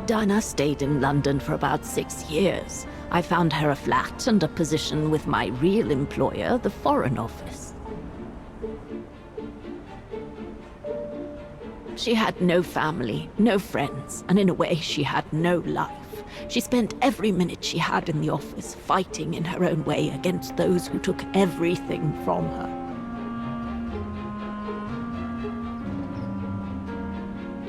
Dana stayed in London for about 6 years. I found her a flat and a position with my real employer, the Foreign Office. She had no family, no friends, and in a way she had no life. She spent every minute she had in the office fighting in her own way against those who took everything from her.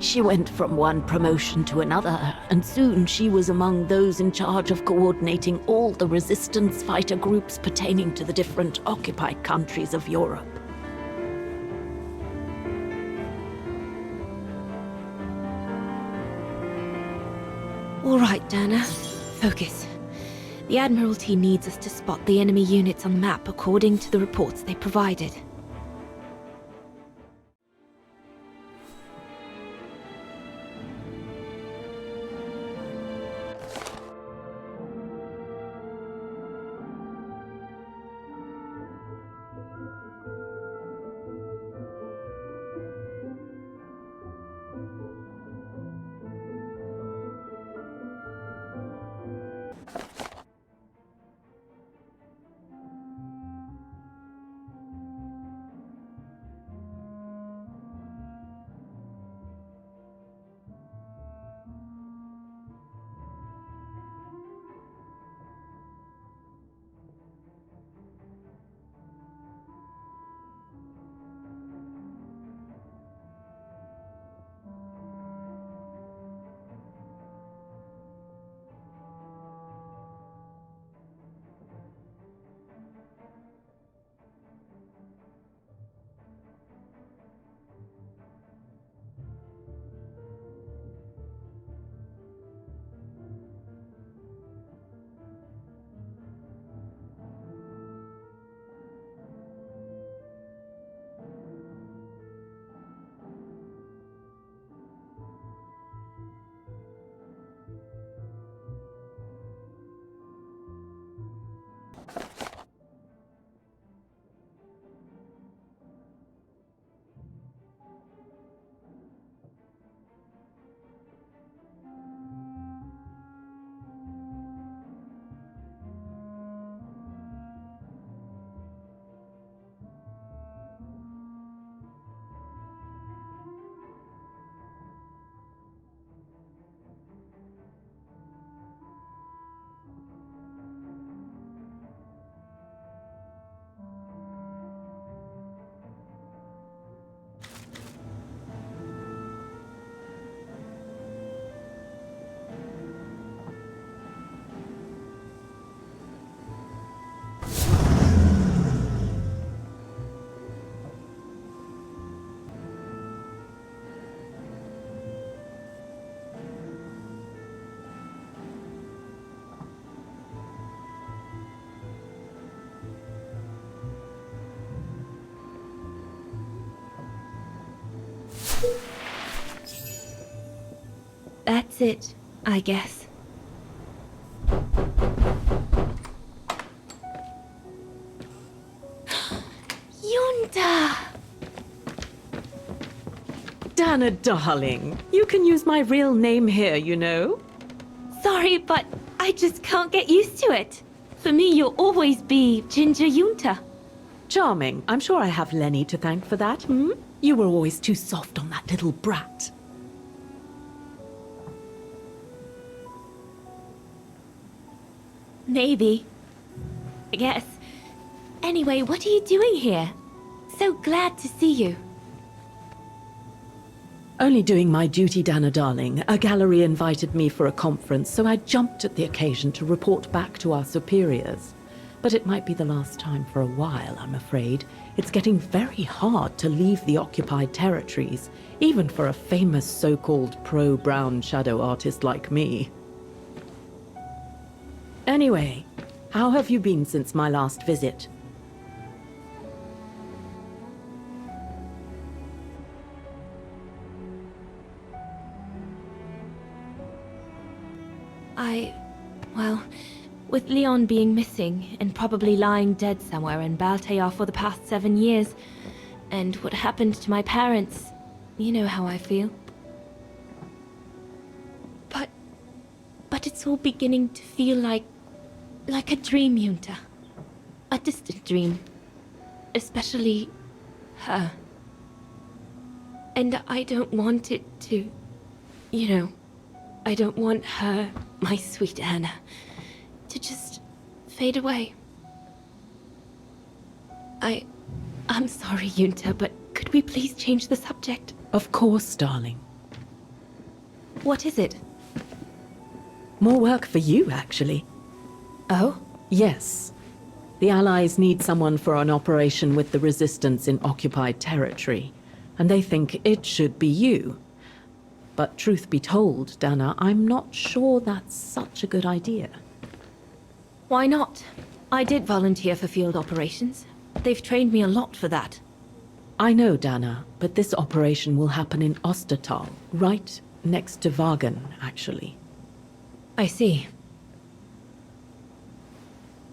She went from one promotion to another, and soon she was among those in charge of coordinating all the resistance fighter groups pertaining to the different occupied countries of Europe. All right, Dana. Focus. The Admiralty needs us to spot the enemy units on the map according to the reports they provided. That's it, I guess. Yunta! Dana, darling, you can use my real name here, you know. Sorry, but I just can't get used to it. For me, you'll always be Ginger Yunta. Charming. I'm sure I have Lenny to thank for that, hmm? You were always too soft on that little brat. Maybe. I guess. Anyway, what are you doing here? So glad to see you. Only doing my duty, Dana, darling. A gallery invited me for a conference, so I jumped at the occasion to report back to our superiors. But it might be the last time for a while, I'm afraid. It's getting very hard to leave the occupied territories, even for a famous so-called pro-brown shadow artist like me. Anyway, how have you been since my last visit? Well, with Leon being missing and probably lying dead somewhere in Baltair for the past 7 years, and what happened to my parents, you know how I feel. But it's all beginning to feel like a dream, Yunta. A distant dream. Especially her. And I don't want it to... I don't want her, my sweet Anna, to just fade away. I'm sorry, Yunta, but could we please change the subject? Of course, darling. What is it? More work for you, actually. Oh? Yes. The Allies need someone for an operation with the Resistance in occupied territory, and they think it should be you. But truth be told, Dana, I'm not sure that's such a good idea. Why not? I did volunteer for field operations. They've trained me a lot for that. I know, Dana, but this operation will happen in Ostertal, right next to Wagen, actually. I see.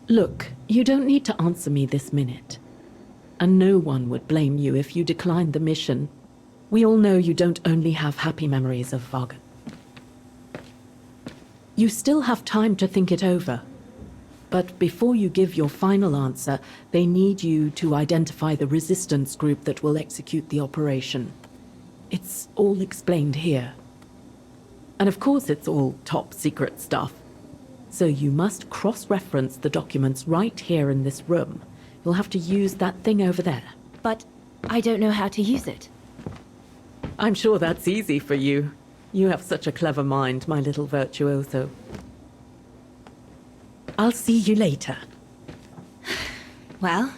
Look, you don't need to answer me this minute. And no one would blame you if you declined the mission. We all know you don't only have happy memories of Wagen. You still have time to think it over. But before you give your final answer, they need you to identify the resistance group that will execute the operation. It's all explained here. And of course it's all top secret stuff. So you must cross-reference the documents right here in this room. You'll have to use that thing over there. But I don't know how to use it. I'm sure that's easy for you. You have such a clever mind, my little virtuoso. I'll see you later. Well,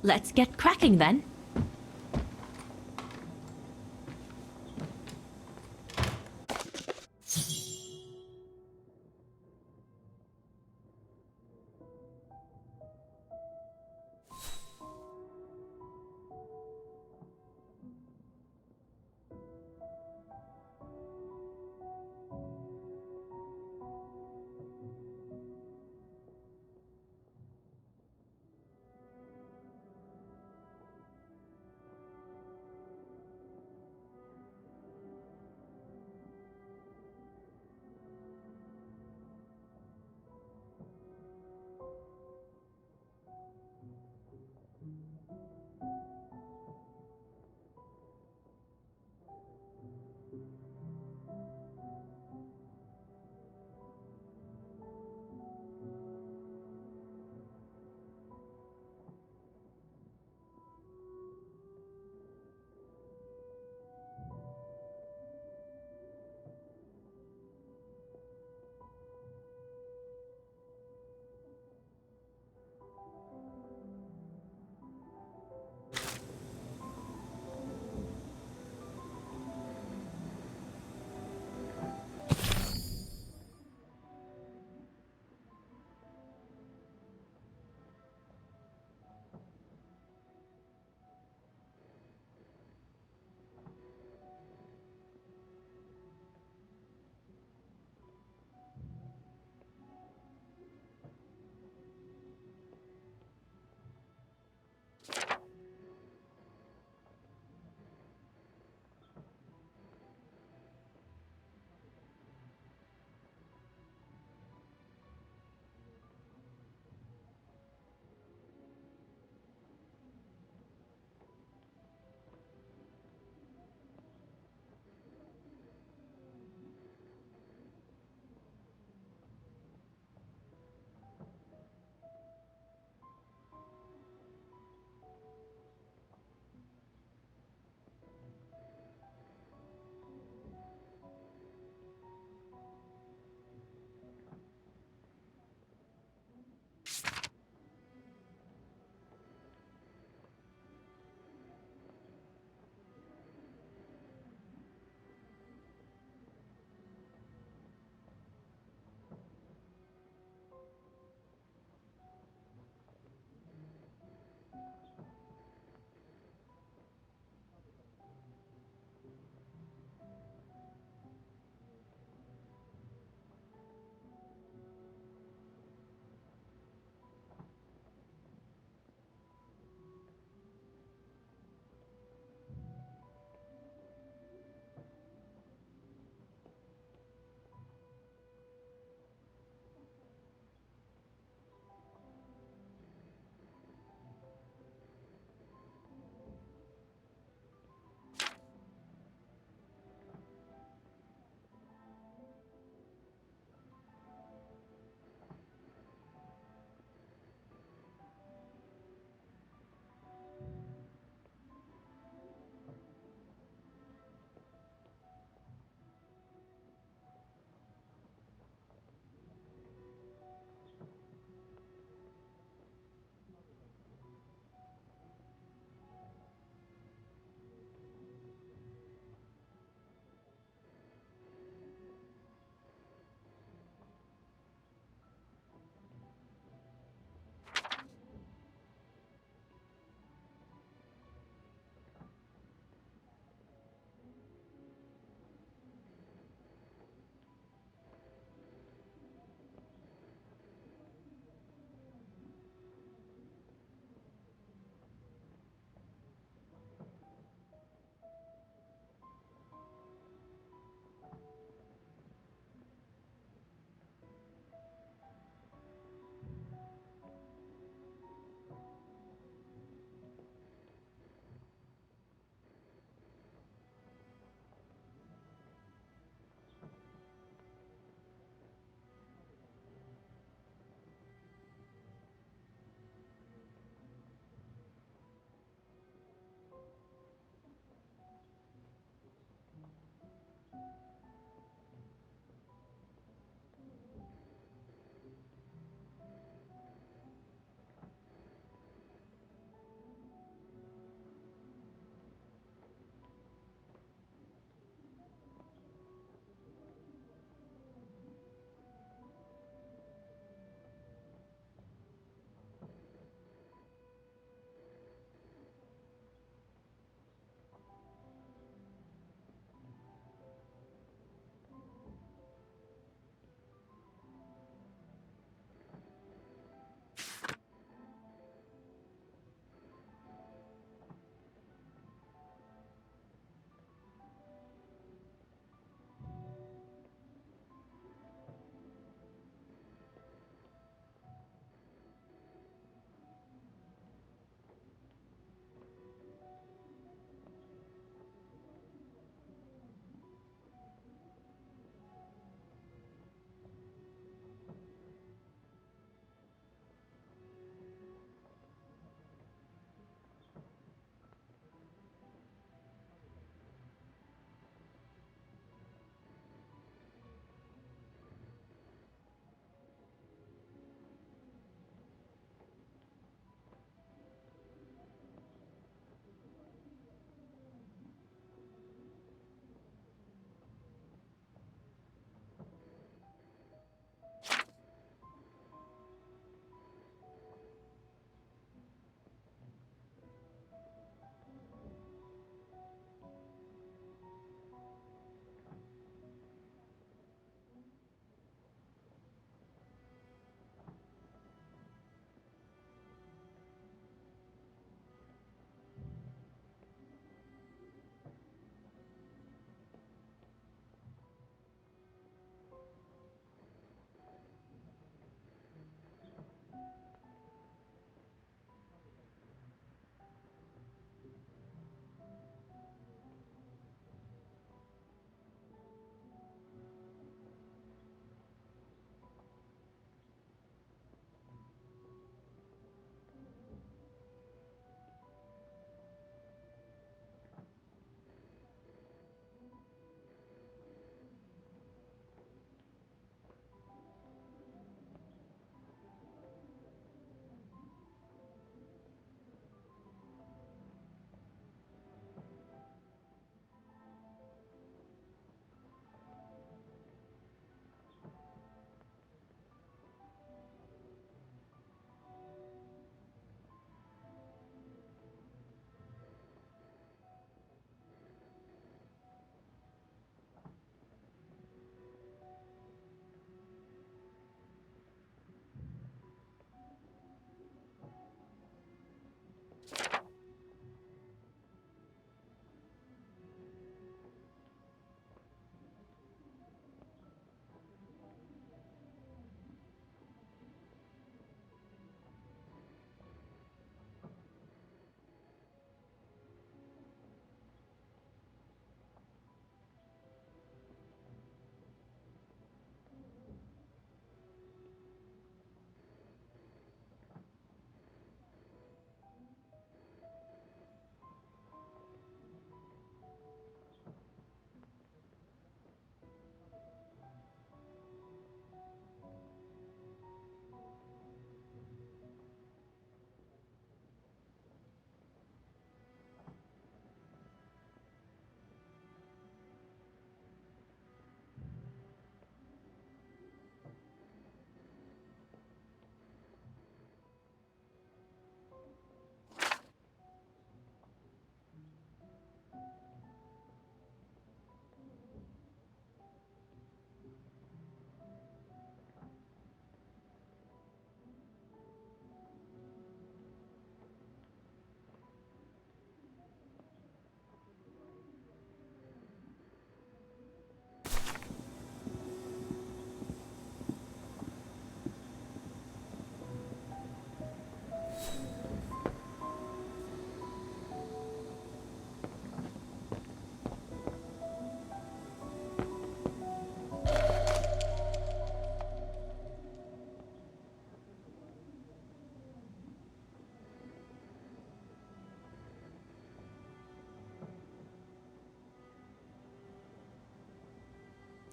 let's get cracking then.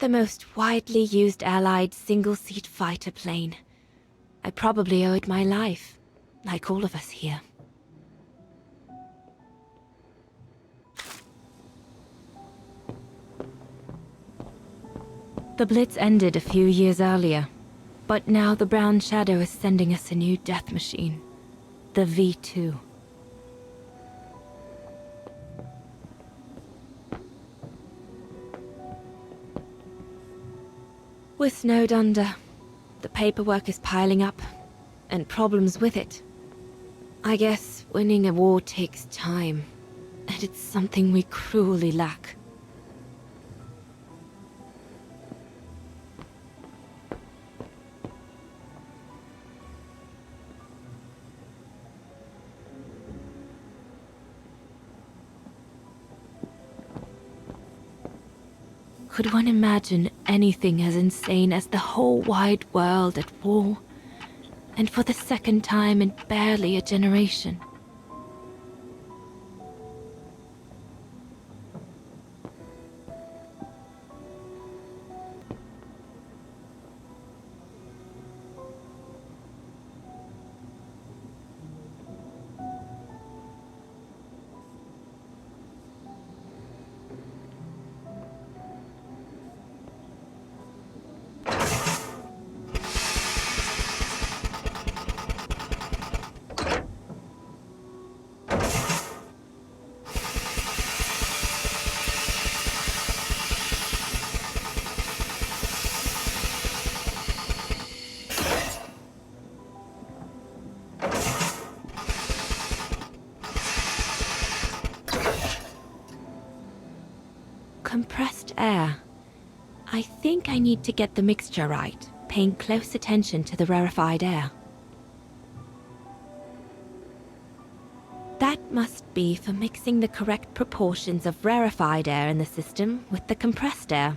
the most widely used Allied single-seat fighter plane. I probably owe it my life, like all of us here. The Blitz ended a few years earlier, but now the Brown Shadow is sending us a new death machine, the V2. We're snowed under. The paperwork is piling up, and problems with it. I guess winning a war takes time, and it's something we cruelly lack. Could one imagine anything as insane as the whole wide world at war? And for the second time in barely a generation. Compressed air. I think I need to get the mixture right, paying close attention to the rarefied air. That must be for mixing the correct proportions of rarefied air in the system with the compressed air.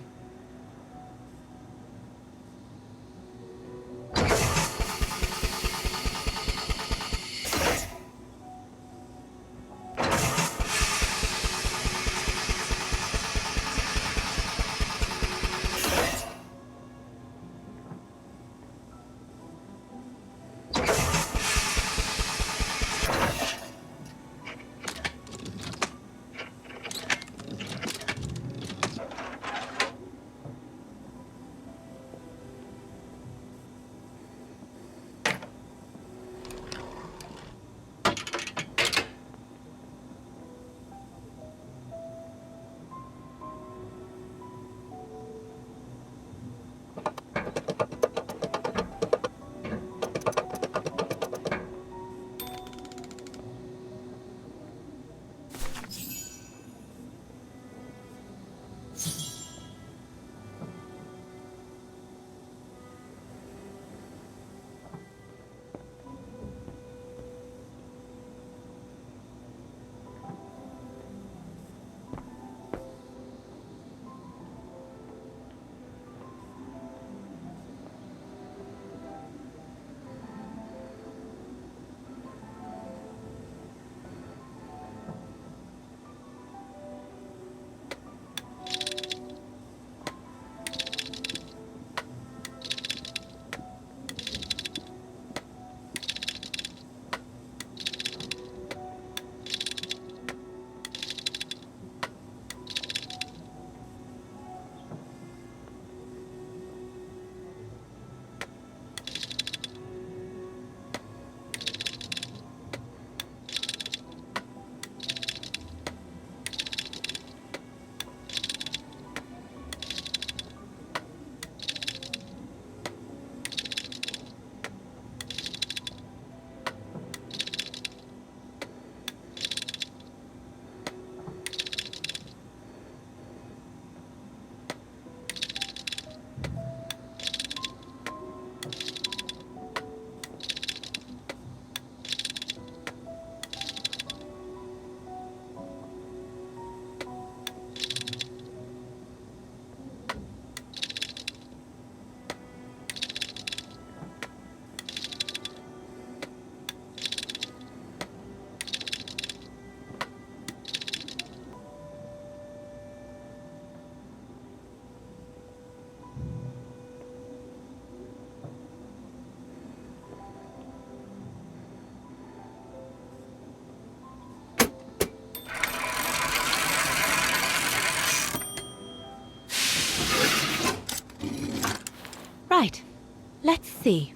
see.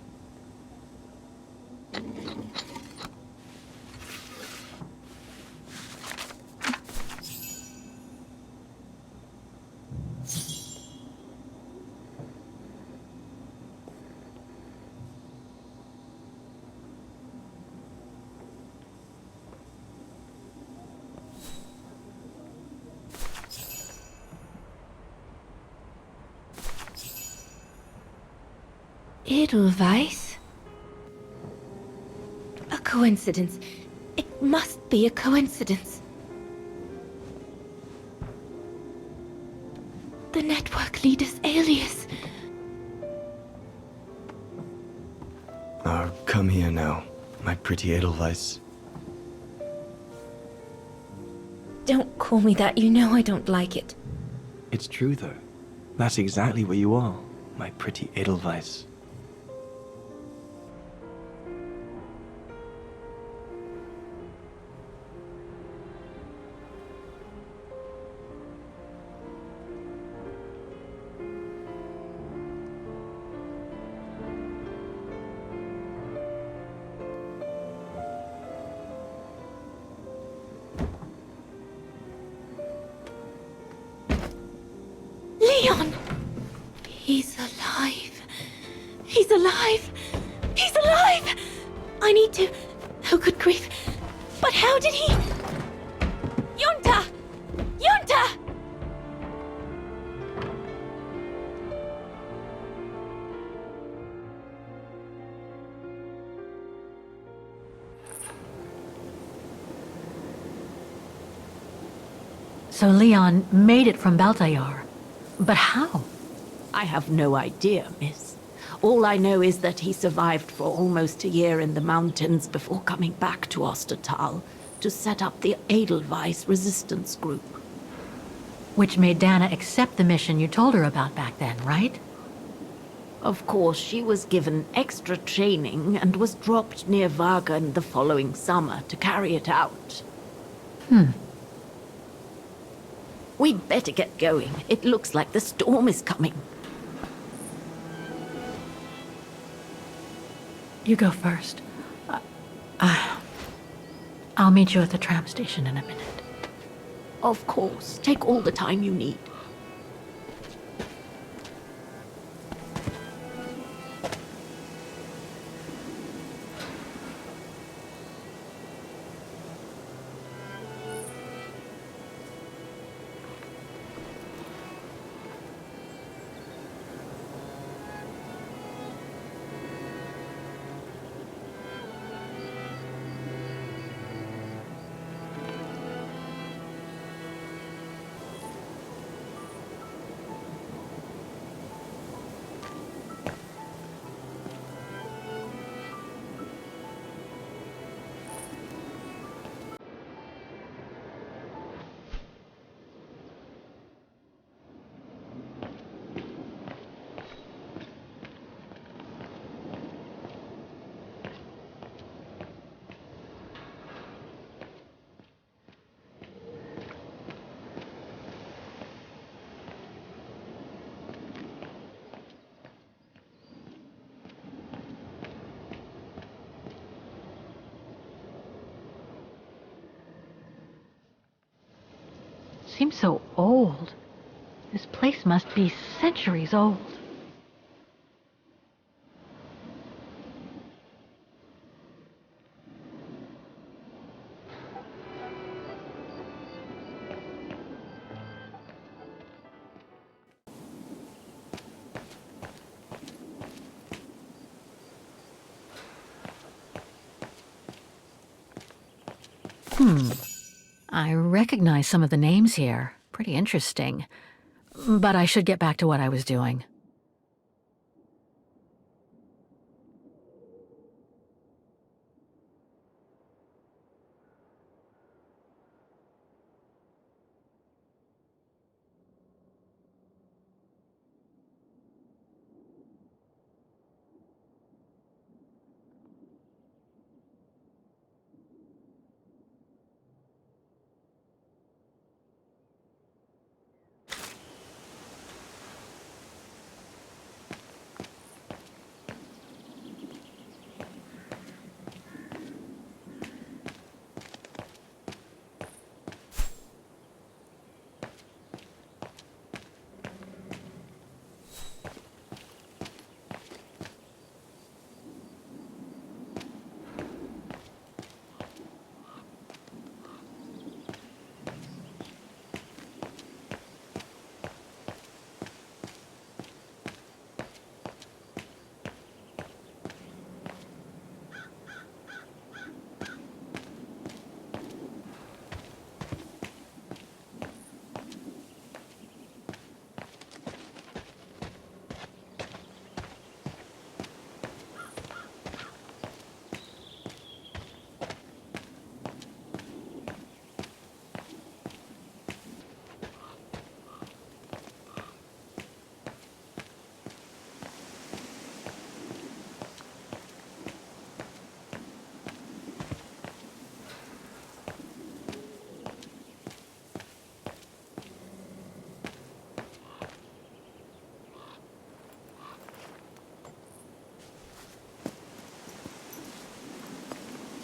Edelweiss? A coincidence. It must be a coincidence. The network leader's alias. Oh, come here now, my pretty Edelweiss. Don't call me that, you know I don't like it. It's true, though. That's exactly what you are, my pretty Edelweiss. Leon! He's alive. He's alive. He's alive! I need to... Oh, good grief. But how did he... Yunta! Yunta! So Leon made it from Baltayar. But how? I have no idea, miss. All I know is that he survived for almost a year in the mountains before coming back to Ostertal to set up the Edelweiss resistance group. Which made Dana accept the mission you told her about back then, right? Of course, she was given extra training and was dropped near Vagan the following summer to carry it out. We'd better get going. It looks like the storm is coming. You go first. I'll meet you at the tram station in a minute. Of course. Take all the time you need. Seems so old. This place must be centuries old. I recognize some of the names here. Pretty interesting. But I should get back to what I was doing.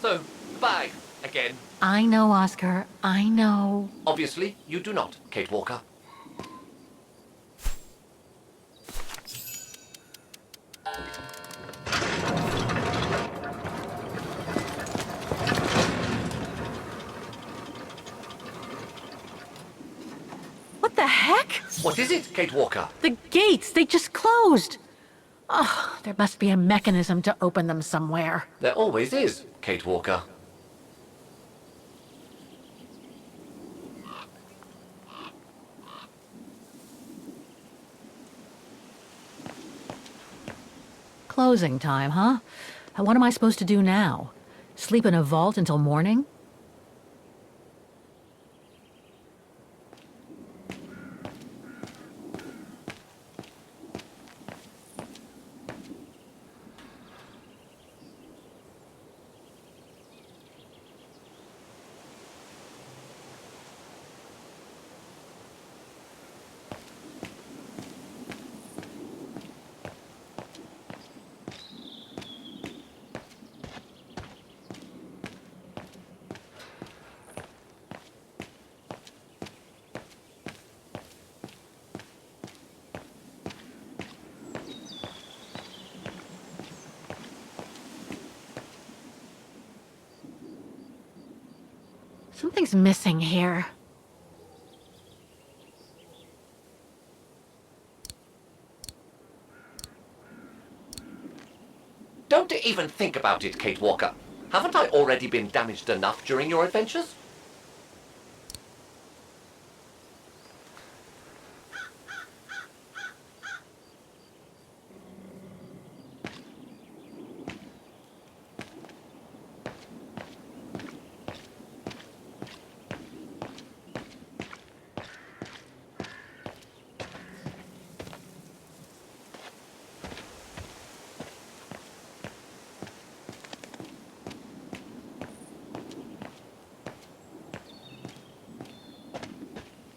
So, the bag, again. I know, Oscar. I know. Obviously, you do not, Kate Walker. What the heck? What is it, Kate Walker? The gates, they just closed. Oh, there must be a mechanism to open them somewhere. There always is, Kate Walker. Closing time, huh? And what am I supposed to do now? Sleep in a vault until morning? Something's missing here. Don't even think about it, Kate Walker. Haven't I already been damaged enough during your adventures?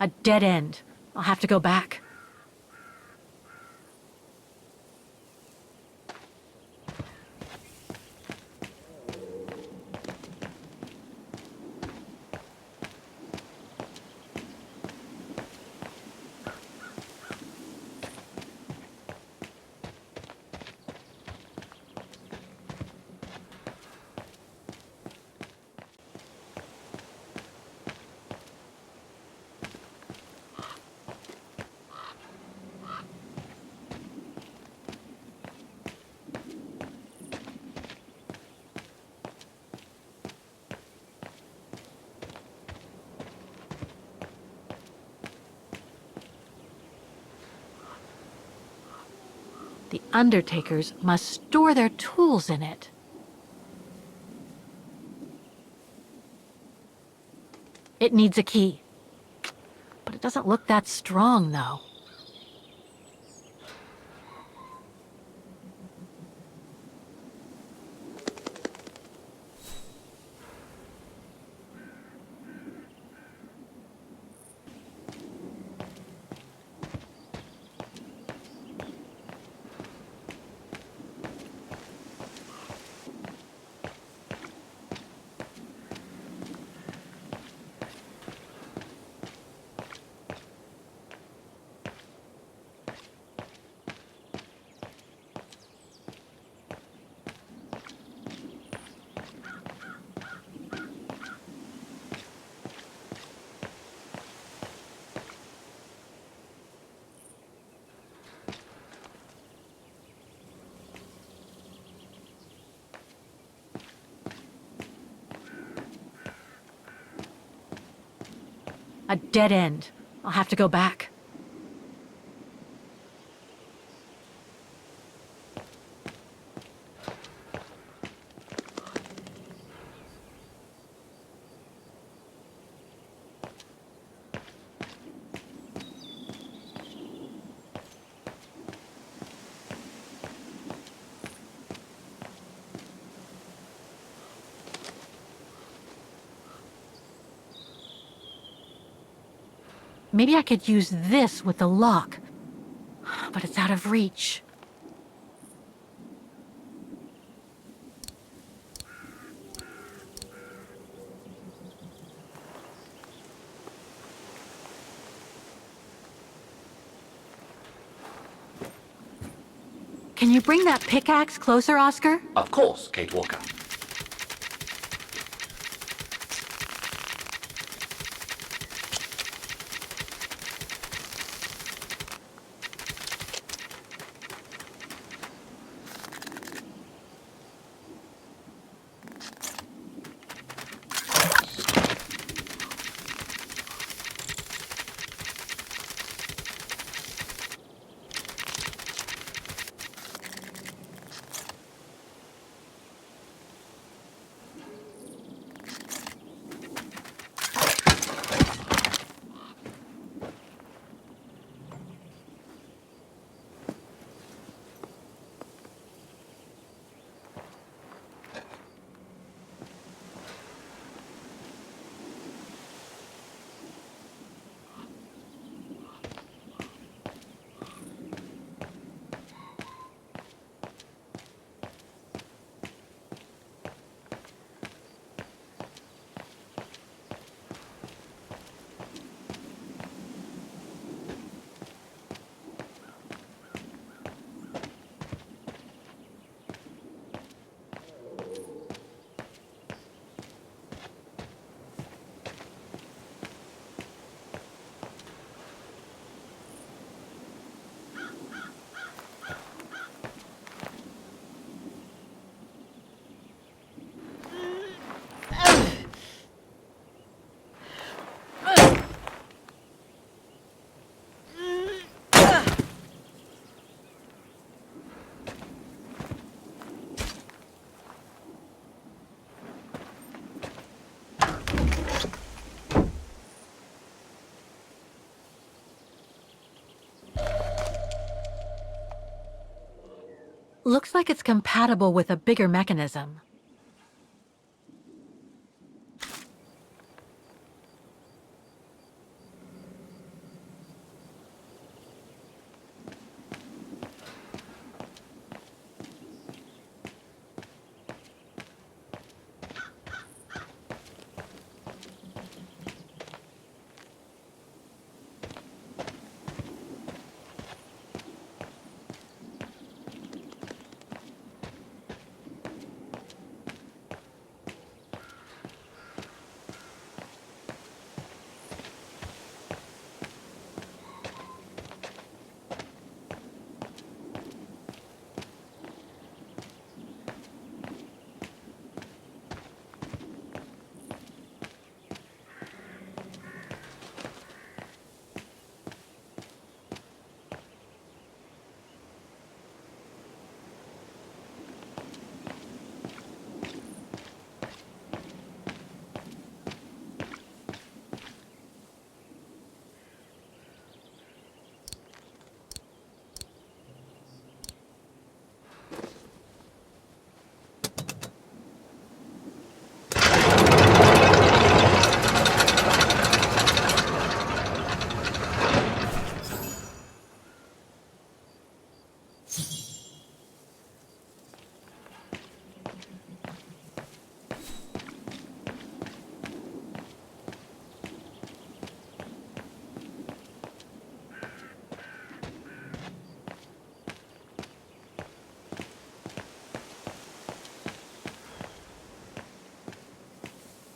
A dead end. I'll have to go back. The Undertakers must store their tools in it. It needs a key. But it doesn't look that strong, though. A dead end. I'll have to go back. Maybe I could use this with the lock, but it's out of reach. Can you bring that pickaxe closer, Oscar? Of course, Kate Walker. Looks like it's compatible with a bigger mechanism.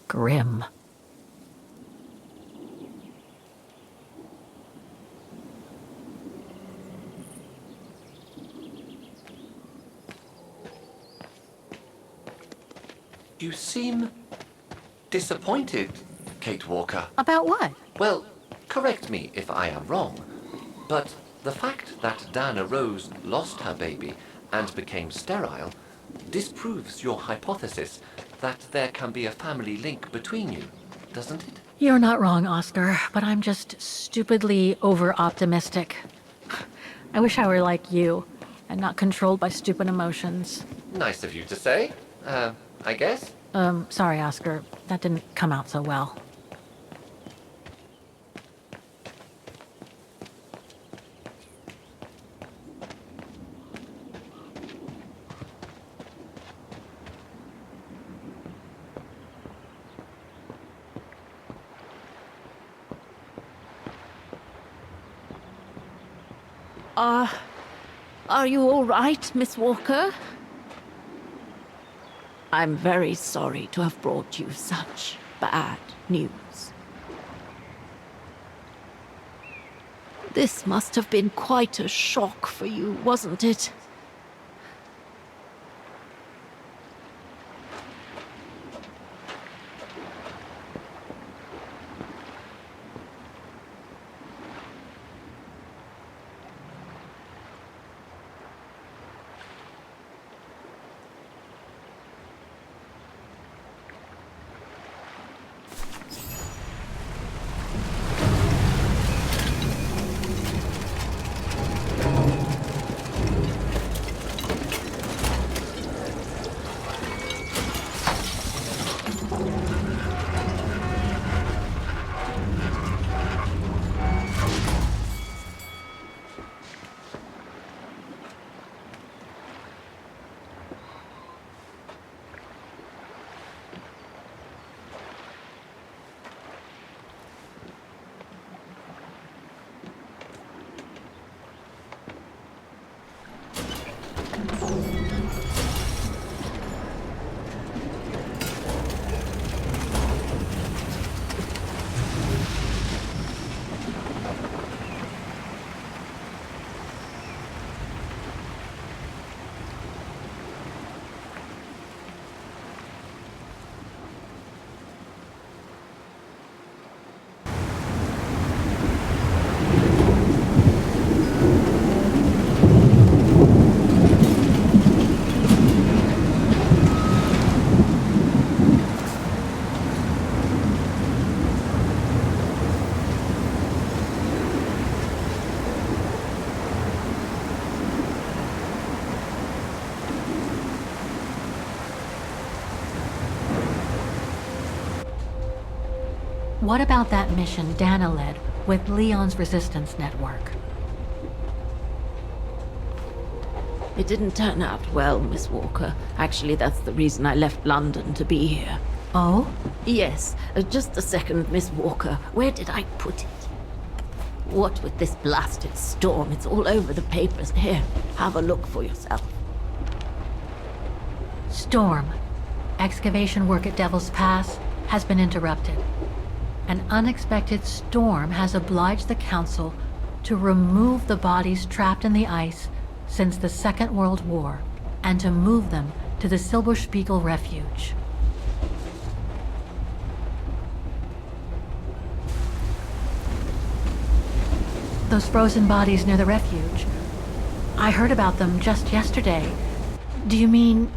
Grim. You seem disappointed, Kate Walker. About what? Well, correct me if I am wrong, but the fact that Dana Rose lost her baby and became sterile disproves your hypothesis that there can be a family link between you, doesn't it? You're not wrong, Oscar, but I'm just stupidly over-optimistic. I wish I were like you, and not controlled by stupid emotions. Nice of you to say, I guess. Sorry, Oscar. That didn't come out so well. Are you all right, Miss Walker? I'm very sorry to have brought you such bad news. This must have been quite a shock for you, wasn't it? What about that mission Dana led with Leon's resistance network? It didn't turn out well, Miss Walker. Actually, that's the reason I left London to be here. Oh? Yes, just a second, Miss Walker. Where did I put it? What with this blasted storm? It's all over the papers. Here, have a look for yourself. Storm. Excavation work at Devil's Pass has been interrupted. An unexpected storm has obliged the Council to remove the bodies trapped in the ice since the Second World War, and to move them to the Silberspiegel Refuge. Those frozen bodies near the refuge. I heard about them just yesterday. Do you mean...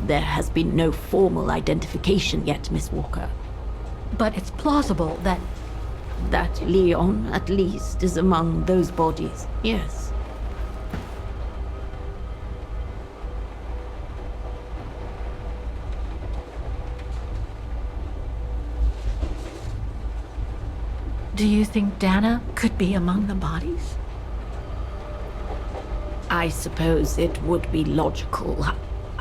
There has been no formal identification yet, Miss Walker. But it's plausible that... That Leon, at least, is among those bodies, yes. Do you think Dana could be among the bodies? I suppose it would be logical.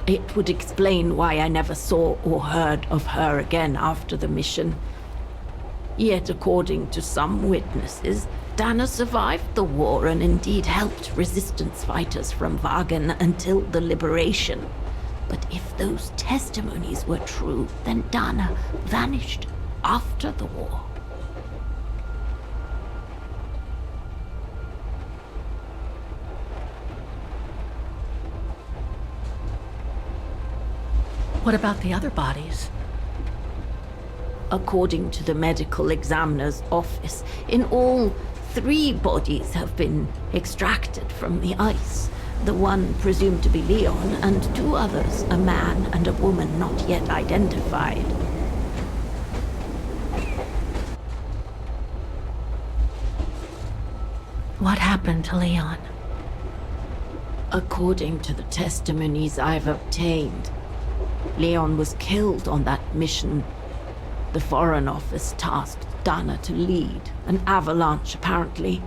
It would explain why I never saw or heard of her again after the mission. Yet, according to some witnesses, Dana survived the war and indeed helped resistance fighters from Wagen until the liberation. But if those testimonies were true, then Dana vanished after the war. What about the other bodies? According to the medical examiner's office, in all, 3 bodies have been extracted from the ice. The one presumed to be Leon, and 2 others, a man and a woman not yet identified. What happened to Leon? According to the testimonies I've obtained, Leon was killed on that mission. The Foreign Office tasked Dana to lead an avalanche, apparently.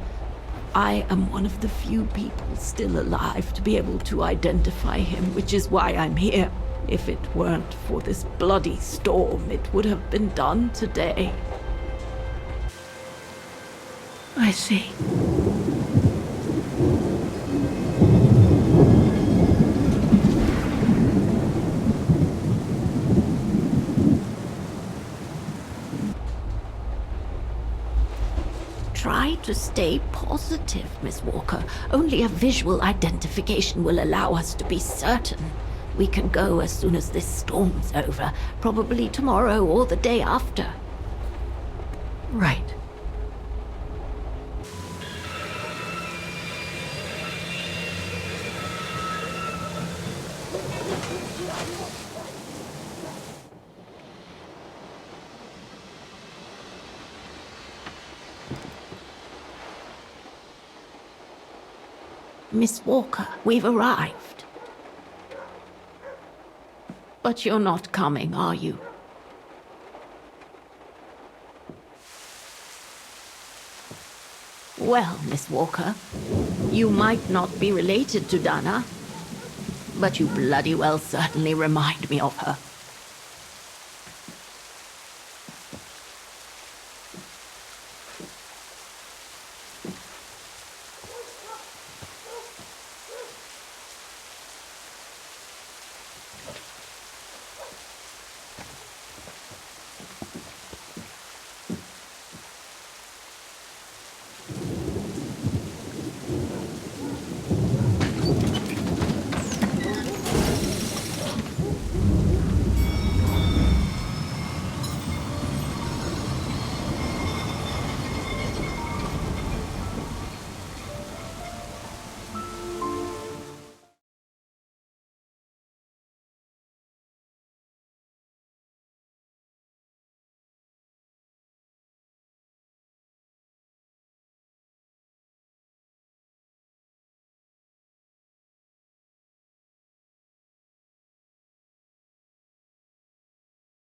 I am one of the few people still alive to be able to identify him, which is why I'm here. If it weren't for this bloody storm, it would have been done today. I see. to stay positive, Miss Walker. Only a visual identification will allow us to be certain. We can go as soon as this storm's over, probably tomorrow or the day after. Right. Miss Walker, we've arrived. But you're not coming, are you? Well, Miss Walker, you might not be related to Dana, but you bloody well certainly remind me of her.